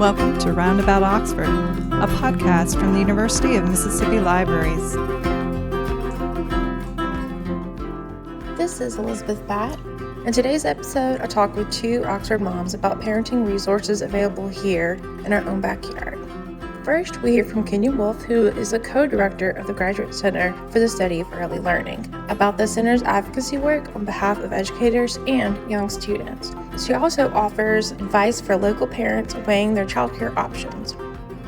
Welcome to Roundabout Oxford, a podcast from the University of Mississippi Libraries. This is Elizabeth Batt. In today's episode, I talk with two Oxford moms about parenting resources available here in our own backyard. First, we hear from Kenya Wolff, who is the co-director of the Graduate Center for the Study of Early Learning, about the center's advocacy work on behalf of educators and young students. She also offers advice for local parents weighing their childcare options.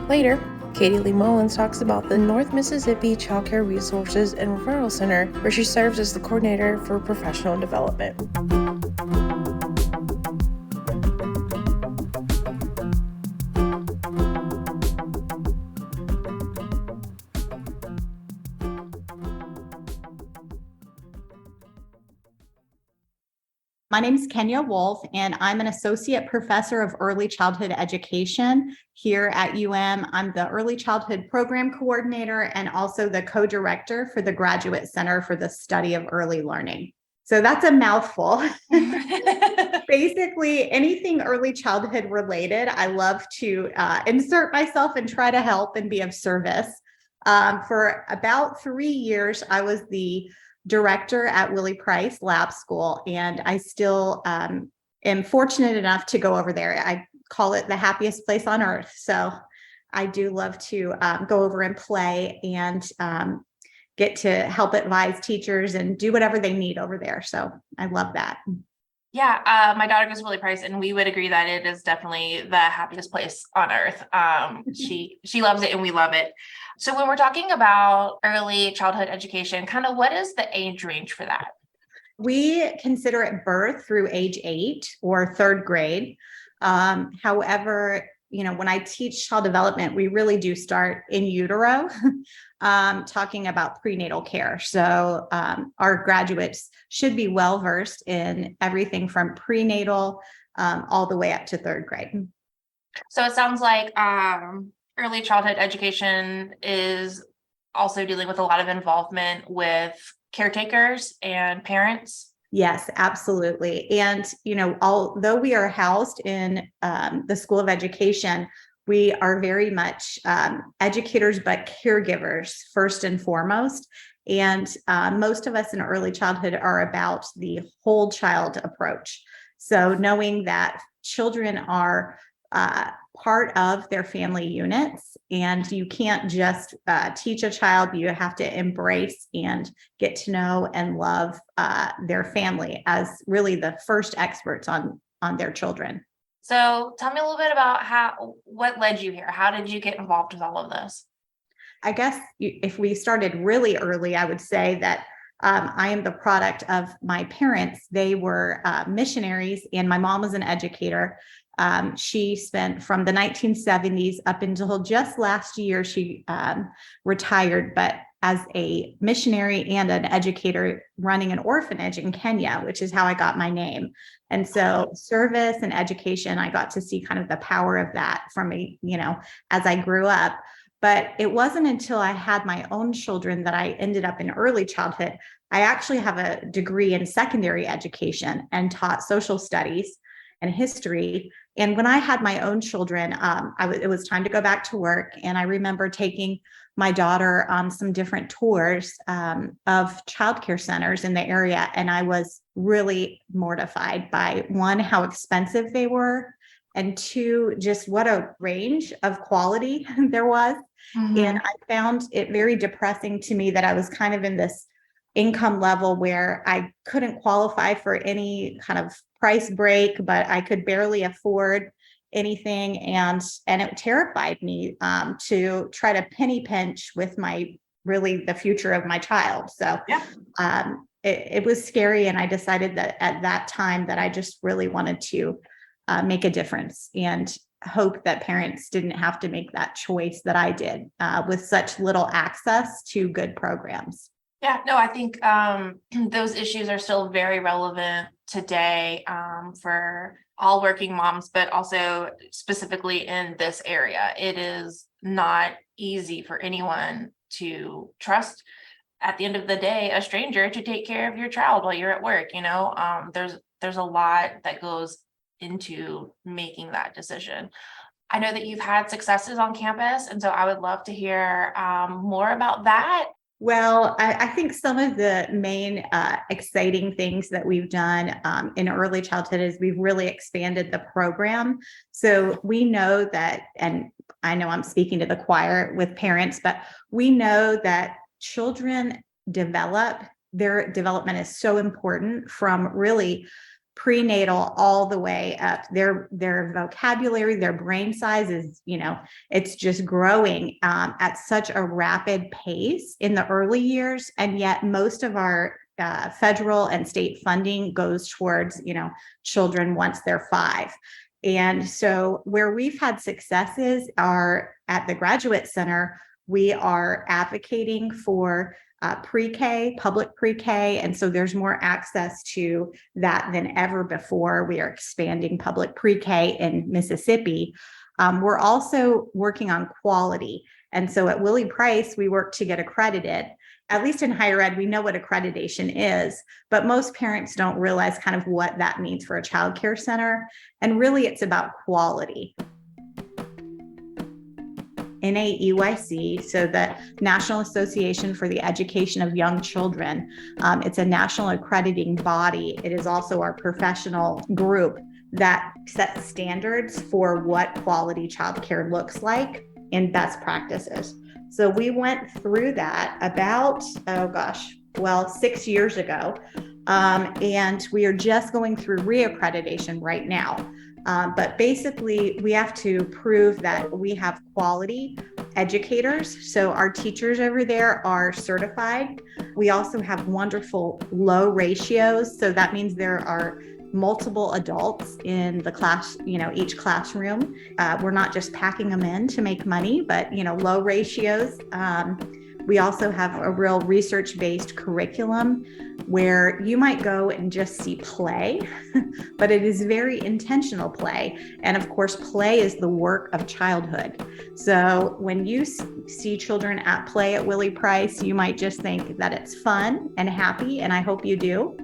Later, Katie Lee Mullins talks about the North Mississippi Childcare Resources and Referral Center, where she serves as the coordinator for professional development. My name is Kenya Wolff, and I'm an associate professor of early childhood education here at UM. I'm the early childhood program coordinator and also the co-director for the Graduate Center for the Study of Early Learning. So that's a mouthful. Basically, anything early childhood related, I love to insert myself and try to help and be of service. For about 3 years, I was the director at Willie Price Lab School, and I still am fortunate enough to go over there. I call it the happiest place on earth. So I do love to go over and play and get to help advise teachers and do whatever they need over there. So I love that. Yeah, my daughter goes to Willie Price, and we would agree that it is definitely the happiest place on earth. She loves it, and we love it. So when we're talking about early childhood education, kind of what is the age range for that? We consider it birth through age 8 or 3rd grade. However, when I teach child development, we really do start in utero, talking about prenatal care. So our graduates should be well versed in everything from prenatal all the way up to 3rd grade. So it sounds like early childhood education is also dealing with a lot of involvement with caretakers and parents. Yes, absolutely. And, although we are housed in the School of Education, we are very much educators, but caregivers first and foremost. And most of us in early childhood are about the whole child approach. So knowing that children are part of their family units, and you can't just teach a child, you have to embrace and get to know and love their family as really the first experts on their children. So tell me a little bit about what led you here. How did you get involved with all of this? I guess if we started really early, I would say that I am the product of my parents. They were missionaries, and my mom was an educator. She spent from the 1970s up until just last year, she retired, but as a missionary and an educator running an orphanage in Kenya, which is how I got my name. And so service and education, I got to see kind of the power of that from me, as I grew up. But it wasn't until I had my own children that I ended up in early childhood. I actually have a degree in secondary education and taught social studies and history. And when I had my own children, it was time to go back to work. And I remember taking my daughter on some different tours of childcare centers in the area. And I was really mortified by, one, how expensive they were, and two, just what a range of quality there was. Mm-hmm. And I found it very depressing to me that I was kind of in this income level where I couldn't qualify for any kind of price break, but I could barely afford anything. And it terrified me to try to penny pinch with the future of my child. So yeah. It was scary. And I decided that at that time that I just really wanted to make a difference and hope that parents didn't have to make that choice that I did with such little access to good programs. Yeah, no, I think those issues are still very relevant today for all working moms, but also specifically in this area. It is not easy for anyone to trust, at the end of the day, a stranger to take care of your child while you're at work. There's a lot that goes into making that decision. I know that you've had successes on campus, and so I would love to hear more about that. Well, I think some of the main exciting things that we've done in early childhood is we've really expanded the program. So we know that, and I know I'm speaking to the choir with parents, but we know that children their development is so important from really prenatal all the way up. Their vocabulary, their brain size is, it's just growing at such a rapid pace in the early years. And yet most of our federal and state funding goes towards, children once they're 5. And so where we've had successes are at the Graduate Center. We are advocating for pre-K, public pre-K. And so there's more access to that than ever before. We are expanding public pre-K in Mississippi. We're also working on quality. And so at Willie Price, we work to get accredited. At least in higher ed, we know what accreditation is, but most parents don't realize kind of what that means for a childcare center. And really, it's about quality. NAEYC, so the National Association for the Education of Young Children. It's a national accrediting body. It is also our professional group that sets standards for what quality childcare looks like in best practices. So we went through that about, 6 years ago. And we are just going through reaccreditation right now. But basically, we have to prove that we have quality educators. So our teachers over there are certified. We also have wonderful low ratios. So that means there are multiple adults in the class, each classroom. We're not just packing them in to make money, but, low ratios. We also have a real research-based curriculum where you might go and just see play, but it is very intentional play. And of course, play is the work of childhood. So when you see children at play at Willie Price, you might just think that it's fun and happy, and I hope you do.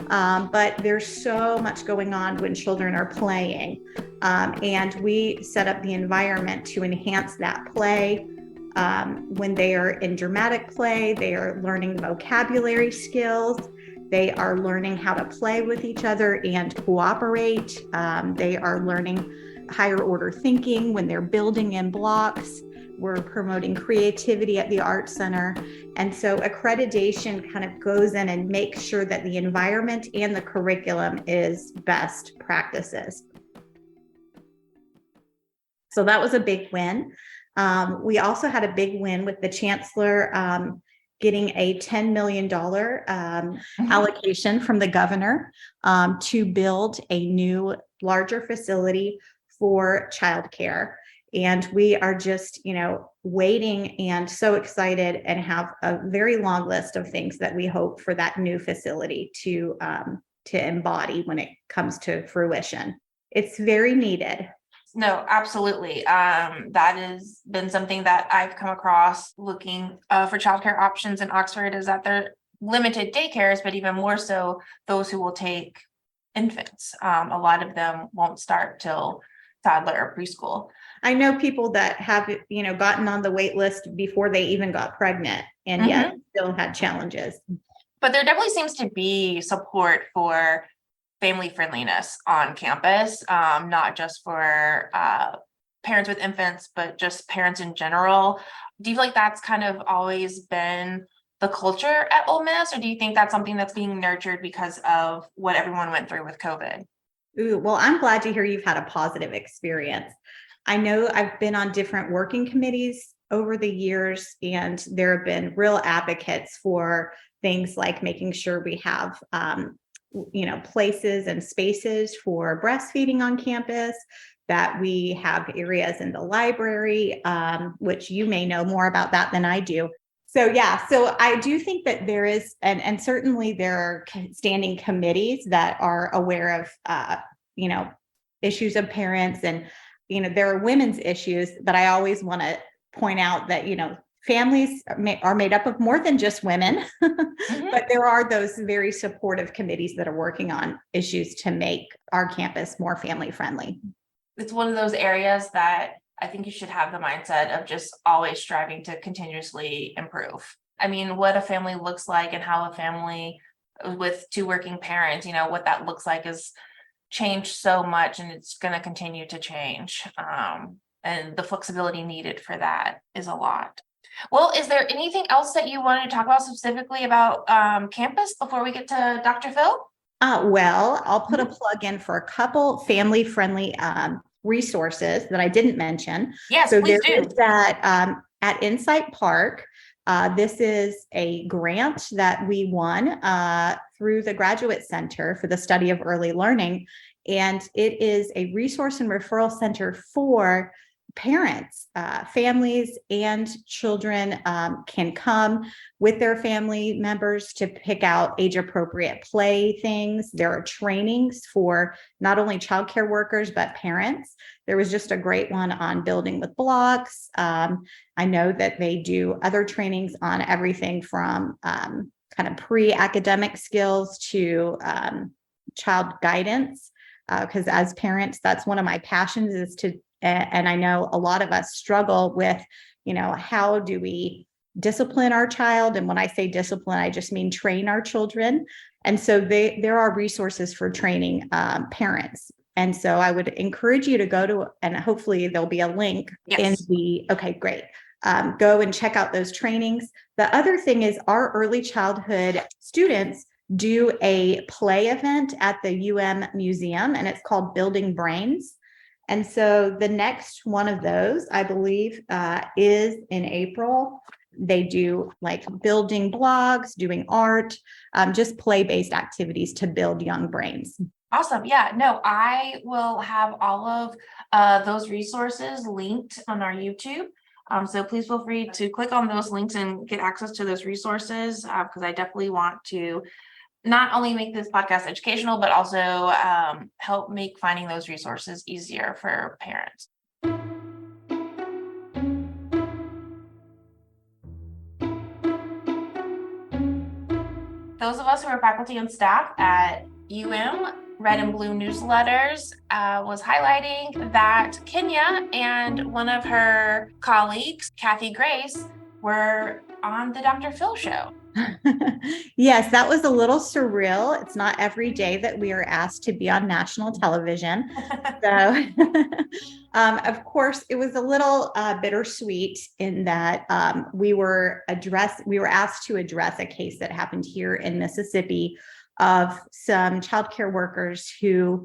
But there's so much going on when children are playing. And we set up the environment to enhance that play. When they are in dramatic play, they are learning vocabulary skills. They are learning how to play with each other and cooperate. They are learning higher order thinking when they're building in blocks. We're promoting creativity at the Art Center. And so accreditation kind of goes in and makes sure that the environment and the curriculum is best practices. So that was a big win. We also had a big win with the chancellor getting a $10 million allocation from the governor to build a new, larger facility for childcare. And we are just, waiting and so excited and have a very long list of things that we hope for that new facility to embody when it comes to fruition. It's very needed. No, absolutely. That has been something that I've come across looking for childcare options in Oxford, is that they're limited daycares, but even more so those who will take infants. A lot of them won't start till toddler or preschool. I know people that have, gotten on the wait list before they even got pregnant and yet still had challenges. But there definitely seems to be support for family friendliness on campus, not just for parents with infants, but just parents in general. Do you feel like that's kind of always been the culture at Ole Miss, or do you think that's something that's being nurtured because of what everyone went through with COVID? Ooh, well, I'm glad to hear you've had a positive experience. I know I've been on different working committees over the years, and there have been real advocates for things like making sure we have places and spaces for breastfeeding on campus, that we have areas in the library, which you may know more about that than I do. So I do think that there is, and certainly there are standing committees that are aware of, issues of parents, and, there are women's issues, but I always want to point out that, families are made up of more than just women, but there are those very supportive committees that are working on issues to make our campus more family friendly. It's one of those areas that I think you should have the mindset of just always striving to continuously improve. I mean, what a family looks like and how a family with two working parents, what that looks like is changed so much, and it's going to continue to change. And the flexibility needed for that is a lot. Well, is there anything else that you wanted to talk about specifically about campus before we get to Dr. Phil? Well, I'll put a plug in for a couple family-friendly resources that I didn't mention. Yes, so please there do. is that at Insight Park. This is a grant that we won through the Graduate Center for the Study of Early Learning. And it is a resource and referral center for parents, families, and children can come with their family members to pick out age-appropriate play things. There are trainings for not only childcare workers, but parents. There was just a great one on building with blocks. I know that they do other trainings on everything from kind of pre-academic skills to child guidance, because as parents, that's one of my passions is to, and I know a lot of us struggle with, how do we discipline our child? And when I say discipline, I just mean train our children. And so there are resources for training parents. And so I would encourage you to go to, and hopefully there'll be a link in okay, great. Go and check out those trainings. The other thing is our early childhood students do a play event at the Museum, and it's called Building Brains. And so the next one of those, I believe, is in April. They do like building blogs, doing art, just play-based activities to build young brains. Awesome. Yeah, no, I will have all of those resources linked on our YouTube. So please feel free to click on those links and get access to those resources, because I definitely want to not only make this podcast educational, but also help make finding those resources easier for parents. Those of us who are faculty and staff at Red and Blue newsletters was highlighting that Kenya and one of her colleagues, Kathy Grace, were on the Dr. Phil show. Yes, that was a little surreal. It's not every day that we are asked to be on national television. So, of course, it was a little bittersweet in that we were asked to address a case that happened here in Mississippi of some childcare workers who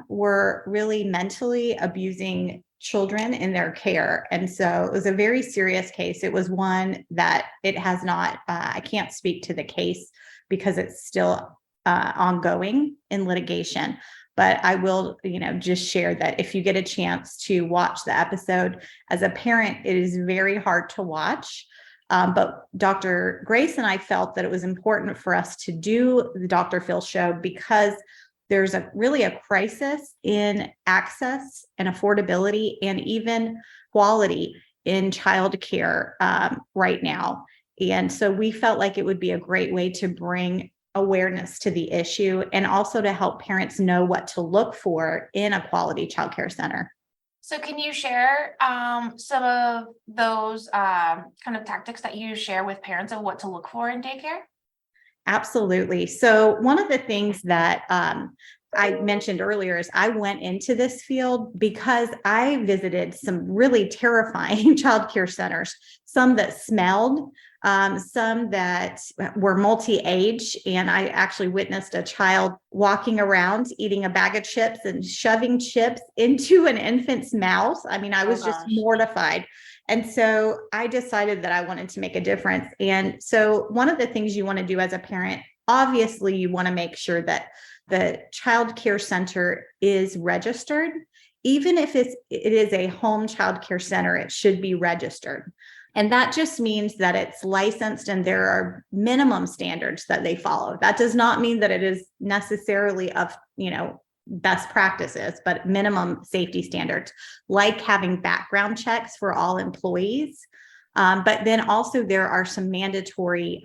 were really mentally abusing children in their care. And so it was a very serious case. It was one that it has not, I can't speak to the case because it's still ongoing in litigation. But I will, just share that if you get a chance to watch the episode as a parent, it is very hard to watch. But Dr. Grace and I felt that it was important for us to do the Dr. Phil show because there's really a crisis in access and affordability and even quality in childcare right now. And so we felt like it would be a great way to bring awareness to the issue and also to help parents know what to look for in a quality childcare center. So can you share some of those kind of tactics that you share with parents of what to look for in daycare? Absolutely. So one of the things that I mentioned earlier is I went into this field because I visited some really terrifying childcare centers, some that smelled, some that were multi-age. And I actually witnessed a child walking around eating a bag of chips and shoving chips into an infant's mouth. I mean, I was just mortified. And so I decided that I wanted to make a difference. And so one of the things you want to do as a parent, obviously you want to make sure that the child care center is registered. Even if it is a home child care center, it should be registered. And that just means that it's licensed and there are minimum standards that they follow. That does not mean that it is necessarily of, best practices, but minimum safety standards, like having background checks for all employees. But then also there are some mandatory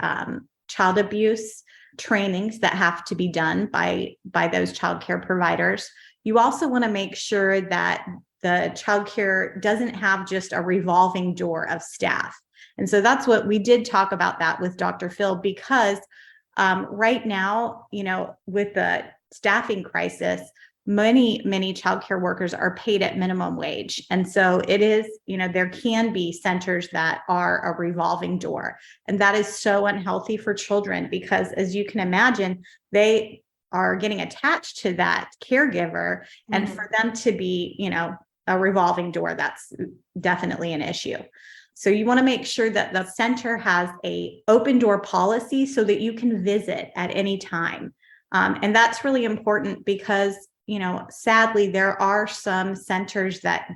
child abuse trainings that have to be done by those child care providers. You also want to make sure that the childcare doesn't have just a revolving door of staff. And so that's what we did talk about that with Dr. Phil, because right now, with the staffing crisis, many childcare workers are paid at minimum wage. And so it is, there can be centers that are a revolving door. And that is so unhealthy for children because, as you can imagine, they are getting attached to that caregiver. Mm-hmm. And for them to be, a revolving door, that's definitely an issue. So you want to make sure that the center has a open door policy so that you can visit at any time. And that's really important because, sadly, there are some centers that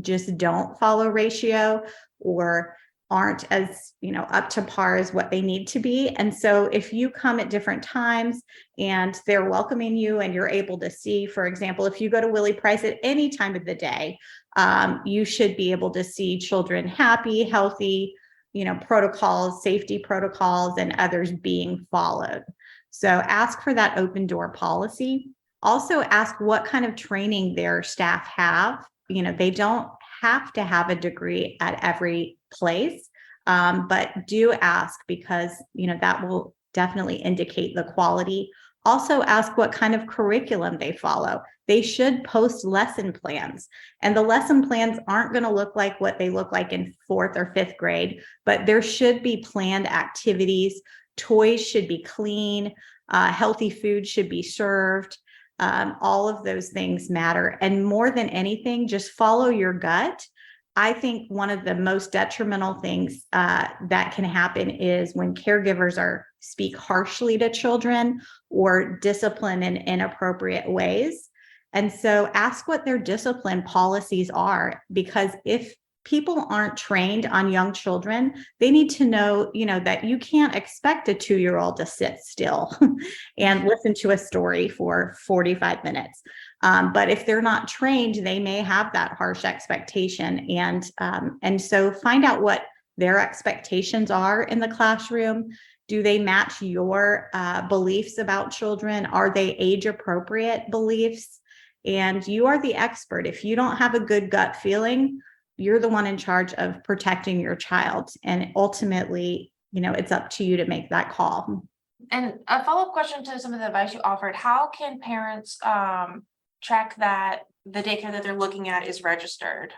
just don't follow ratio or aren't as, up to par as what they need to be. And so if you come at different times and they're welcoming you and you're able to see, for example, if you go to Willie Price at any time of the day, you should be able to see children happy, healthy, protocols, safety protocols, and others being followed. So ask for that open door policy. Also ask what kind of training their staff have. They don't have to have a degree at every place, but do ask because, that will definitely indicate the quality. Also ask what kind of curriculum they follow. They should post lesson plans, and the lesson plans aren't going to look like what they look like in 4th or 5th grade, but there should be planned activities. Toys should be clean. Healthy food should be served. All of those things matter. And more than anything, just follow your gut. I think one of the most detrimental things that can happen is when caregivers speak harshly to children or discipline in inappropriate ways. And so ask what their discipline policies are, because if people aren't trained on young children, they need to know, that you can't expect a 2-year-old to sit still and listen to a story for 45 minutes. But if they're not trained, they may have that harsh expectation. And so find out what their expectations are in the classroom. Do they match your beliefs about children? Are they age-appropriate beliefs? And you are the expert. If you don't have a good gut feeling, you're the one in charge of protecting your child. And ultimately, it's up to you to make that call. And a follow-up question to some of the advice you offered, how can parents track that the daycare that they're looking at is registered?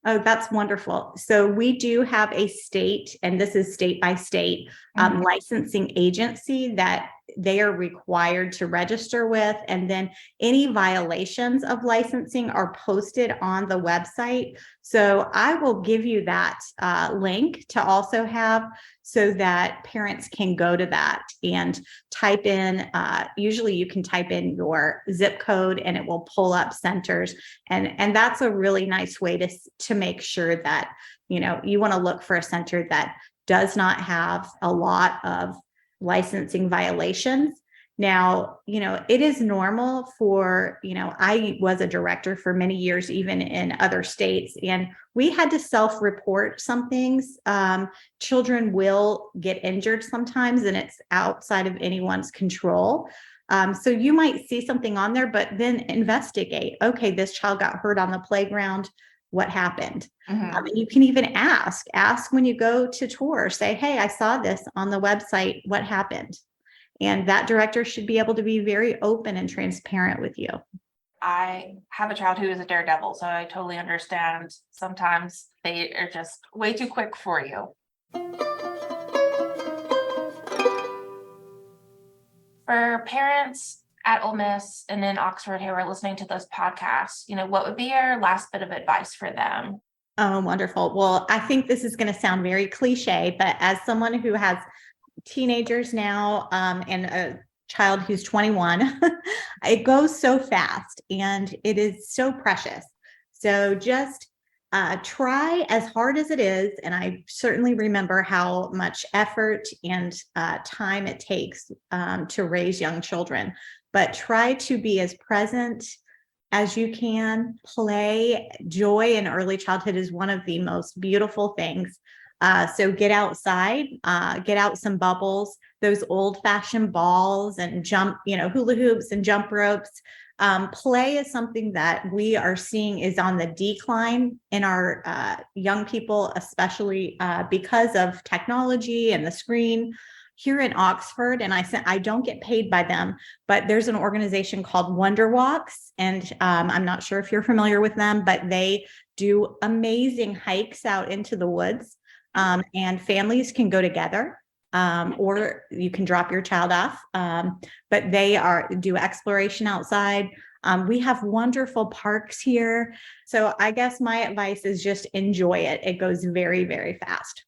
Oh, that's wonderful. So we do have a state, and this is state by state, licensing agency that they are required to register with. And then any violations of licensing are posted on the website. So I will give you that link to also have so that parents can go to that and type in, usually you can type in your zip code and it will pull up centers. And that's a really nice way to make sure that, you want to look for a center that does not have a lot of licensing violations. Now, it is normal for, I was a director for many years, even in other states, and we had to self-report some things. Children will get injured sometimes, and it's outside of anyone's control. So you might see something on there, but then investigate. Okay, this child got hurt on the playground. What happened? And you can even ask when you go to tour, say, hey, I saw this on the website. What happened? And that director should be able to be very open and transparent with you. I have a child who is a daredevil, so I totally understand. Sometimes they are just way too quick for you. For parents at Ole Miss and in Oxford who are listening to this podcast, what would be your last bit of advice for them? Oh, wonderful. Well, I think this is going to sound very cliche, but as someone who has teenagers now and a child who's 21, it goes so fast and it is so precious. So just try as hard as it is. And I certainly remember how much effort and time it takes to raise young children, but try to be as present as you can. Play. Joy in early childhood is one of the most beautiful things. So get outside, get out some bubbles, those old fashioned balls and jump, hula hoops and jump ropes. Play is something that we are seeing is on the decline in our young people, especially because of technology and the screen. Here in Oxford, and I don't get paid by them, but there's an organization called Wonder Walks, and I'm not sure if you're familiar with them, but they do amazing hikes out into the woods, and families can go together, or you can drop your child off, but they do exploration outside. We have wonderful parks here, so I guess my advice is just enjoy it. It goes very, very fast.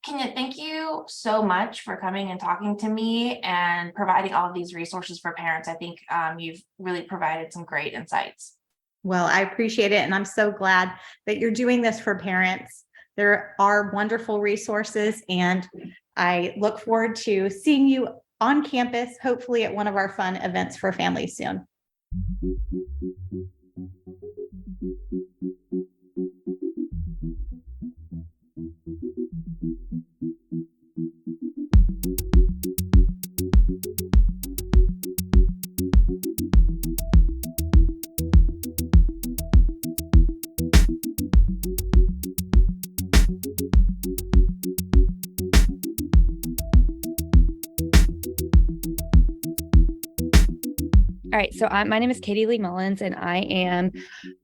Kenya, thank you so much for coming and talking to me and providing all of these resources for parents. I think you've really provided some great insights. Well, I appreciate it. And I'm so glad that you're doing this for parents. There are wonderful resources, and I look forward to seeing you on campus, hopefully at one of our fun events for families soon. All right, so my name is Katie Lee Mullins, and I am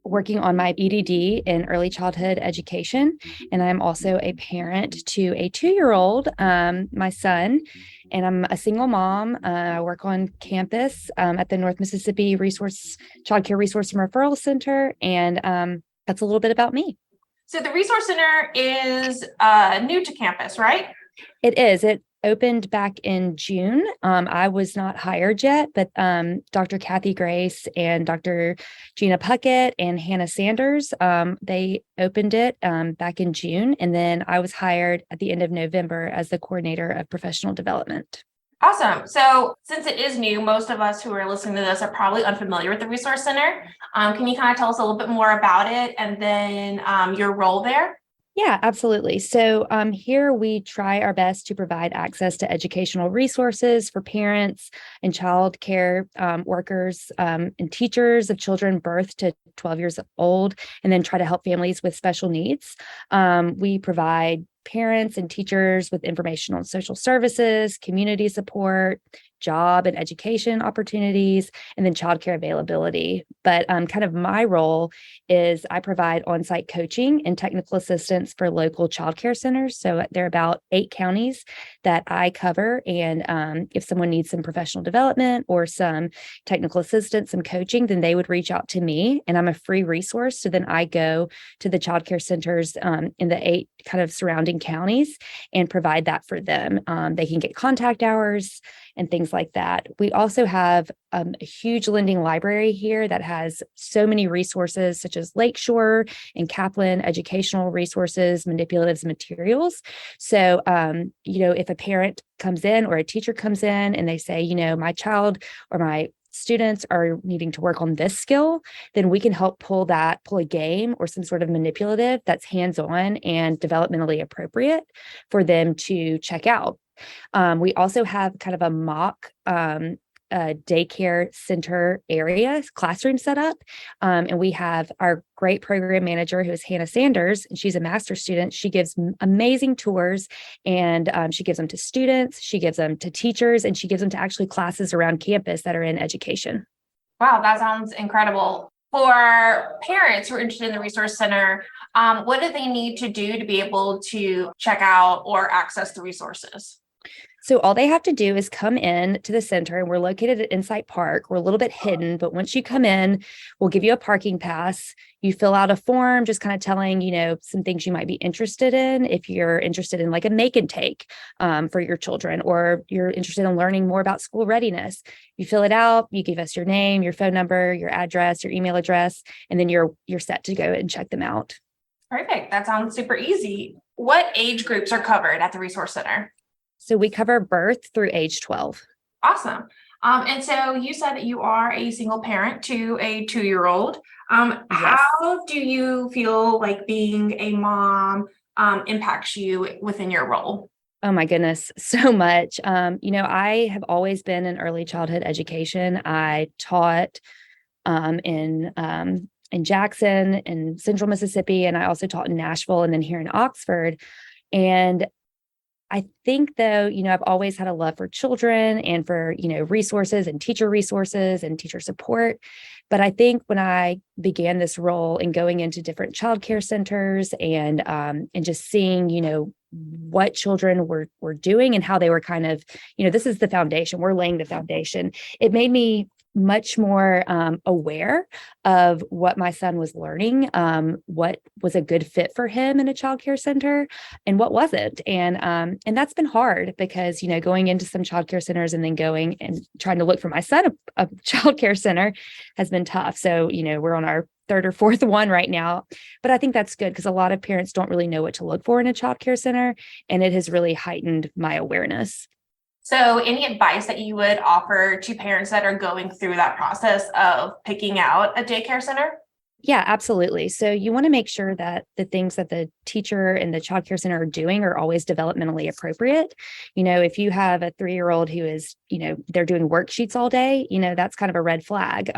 working on my EDD in early childhood education. And I'm also a parent to a 2-year-old, my son, and I'm a single mom. I work on campus at the North Mississippi Childcare Resource and Referral Center, and that's a little bit about me. So the Resource Center is new to campus, right? It is. It opened back in June. I was not hired yet, but Dr. Kathy Grace and Dr. Gina Puckett and Hannah Sanders, they opened it back in June. And then I was hired at the end of November as the coordinator of professional development. Awesome. So since it is new, most of us who are listening to this are probably unfamiliar with the Resource Center. Can you kind of tell us a little bit more about it and then your role there? Yeah, absolutely. So here we try our best to provide access to educational resources for parents and child care workers and teachers of children birth to 12 years old, and then try to help families with special needs. We provide parents and teachers with information on social services, community support, job and education opportunities, and then childcare availability. But kind of my role is I provide on-site coaching and technical assistance for local childcare centers. So there are about 8 counties that I cover. And if someone needs some professional development or some technical assistance, some coaching, then they would reach out to me, and I'm a free resource. So then I go to the childcare centers in the 8 kind of surrounding counties and provide that for them. They can get contact hours and things like that. We also have a huge lending library here that has so many resources such as Lakeshore and Kaplan educational resources, manipulatives, materials. So, if a parent comes in or a teacher comes in and they say, my child or my students are needing to work on this skill, then we can help pull a game or some sort of manipulative that's hands-on and developmentally appropriate for them to check out. We also have kind of a mock daycare center area classroom set up. And we have our great program manager, who is Hannah Sanders, and she's a master's student. She gives amazing tours, and she gives them to students, she gives them to teachers, and she gives them to actually classes around campus that are in education. Wow, that sounds incredible. For parents who are interested in the Resource Center, what do they need to do to be able to check out or access the resources? So all they have to do is come in to the center, and we're located at Insight Park. We're a little bit hidden, but once you come in, we'll give you a parking pass. You fill out a form, just kind of telling, some things you might be interested in. If you're interested in like a make and take for your children, or you're interested in learning more about school readiness, you fill it out, you give us your name, your phone number, your address, your email address, and then you're set to go and check them out. Perfect. That sounds super easy. What age groups are covered at the Resource Center? So we cover birth through age 12. Awesome. And so you said that you are a single parent to a 2-year-old. Yes. How do you feel like being a mom impacts you within your role? Oh my goodness, so much. I have always been in early childhood education. I taught in Jackson and Central Mississippi, and I also taught in Nashville and then here in Oxford. And I think, though, I've always had a love for children and for, resources and teacher support. But I think when I began this role and going into different childcare centers and just seeing, what children were doing and how they were kind of, this is the foundation. We're laying the foundation. It made me much more aware of what my son was learning, what was a good fit for him in a childcare center and what wasn't. And that's been hard because, going into some childcare centers and then going and trying to look for my son a childcare center has been tough. So, we're on our third or fourth one right now, but I think that's good because a lot of parents don't really know what to look for in a childcare center, and it has really heightened my awareness. So any advice that you would offer to parents that are going through that process of picking out a daycare center? Yeah, absolutely. So you want to make sure that the things that the teacher and the childcare center are doing are always developmentally appropriate. If you have a 3-year-old who is, they're doing worksheets all day, that's kind of a red flag.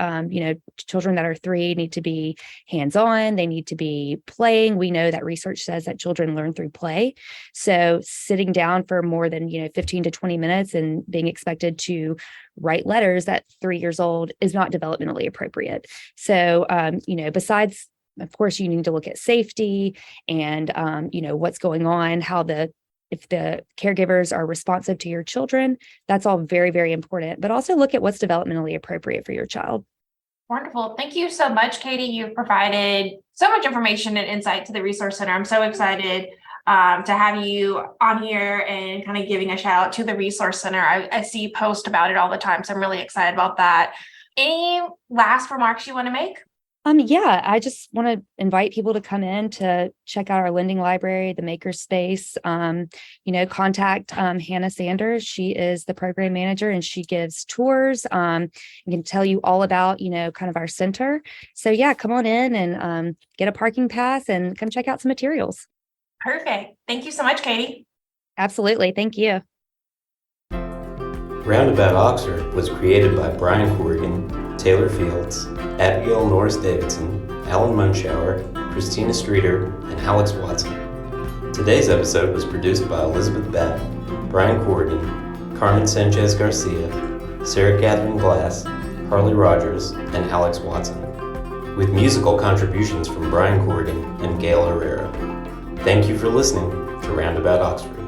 Children that are 3 need to be hands-on. They need to be playing. We know that research says that children learn through play. So sitting down for more than, 15 to 20 minutes and being expected to write letters at 3 years old is not developmentally appropriate. So, besides, of course, you need to look at safety and, what's going on, if the caregivers are responsive to your children, that's all very, very important, but also look at what's developmentally appropriate for your child. Wonderful. Thank you so much, Katie. You've provided so much information and insight to the Resource Center. I'm so excited to have you on here and kind of giving a shout out to the Resource Center. I see you post about it all the time, so I'm really excited about that. Any last remarks you want to make? Yeah, I just want to invite people to come in to check out our lending library, the makerspace. Contact Hannah Sanders. She is the program manager and she gives tours and can tell you all about, kind of our center. So yeah, come on in and get a parking pass and come check out some materials. Perfect. Thank you so much, Katie. Absolutely. Thank you. Roundabout Oxford was created by Brian Corrigan, Taylor Fields, Abigail Norris Davidson, Alan Munschauer, Christina Streeter, and Alex Watson. Today's episode was produced by Elizabeth Batt, Brian Corrigan, Carmen Sanchez Garcia, Sarah Catherine Glass, Harley Rogers, and Alex Watson, with musical contributions from Brian Corrigan and Gail Herrera. Thank you for listening to Roundabout Oxford.